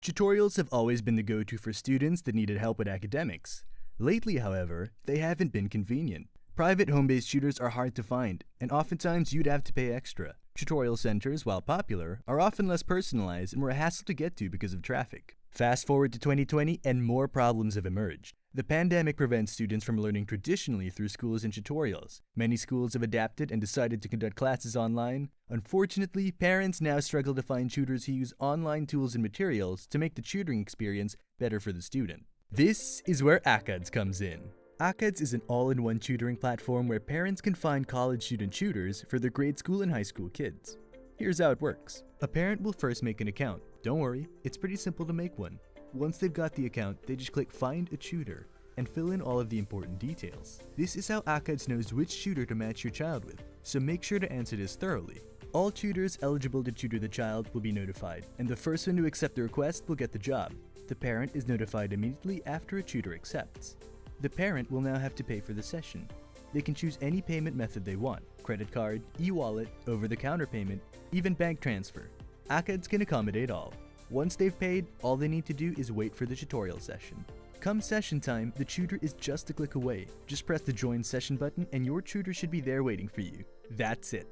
Tutorials have always been the go-to for students that needed help with academics. Lately, however, they haven't been convenient. Private home-based tutors are hard to find, and oftentimes you'd have to pay extra. Tutorial centers, while popular, are often less personalized and were a hassle to get to because of traffic. Fast forward to 2020 and more problems have emerged. The pandemic prevents students from learning traditionally through schools and tutorials. Many schools have adapted and decided to conduct classes online. Unfortunately, parents now struggle to find tutors who use online tools and materials to make the tutoring experience better for the student. This is where AKADS comes in. AKADS is an all-in-one tutoring platform where parents can find college student tutors for their grade school and high school kids. Here's how it works. A parent will first make an account. Don't worry, it's pretty simple to make one. Once they've got the account, they just click Find a Tutor and fill in all of the important details. This is how AKADS knows which tutor to match your child with, so make sure to answer this thoroughly. All tutors eligible to tutor the child will be notified, and the first one to accept the request will get the job. The parent is notified immediately after a tutor accepts. The parent will now have to pay for the session. They can choose any payment method they want: credit card, e-wallet, over-the-counter payment, even bank transfer. AKADS can accommodate all. Once they've paid, all they need to do is wait for the tutorial session. Come session time, the tutor is just a click away. Just press the Join Session button and your tutor should be there waiting for you. That's it.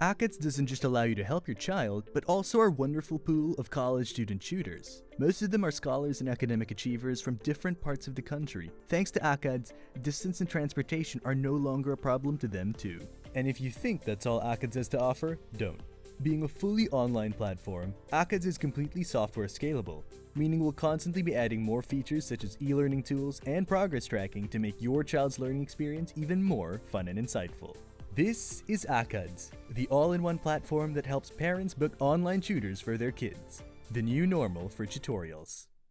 AKADS doesn't just allow you to help your child, but also our wonderful pool of college student tutors. Most of them are scholars and academic achievers from different parts of the country. Thanks to AKADS, distance and transportation are no longer a problem to them too. And if you think that's all AKADS has to offer, don't. Being a fully online platform, AKADS is completely software scalable, meaning we'll constantly be adding more features such as e-learning tools and progress tracking to make your child's learning experience even more fun and insightful. This is AKADS, the all-in-one platform that helps parents book online tutors for their kids. The new normal for tutorials.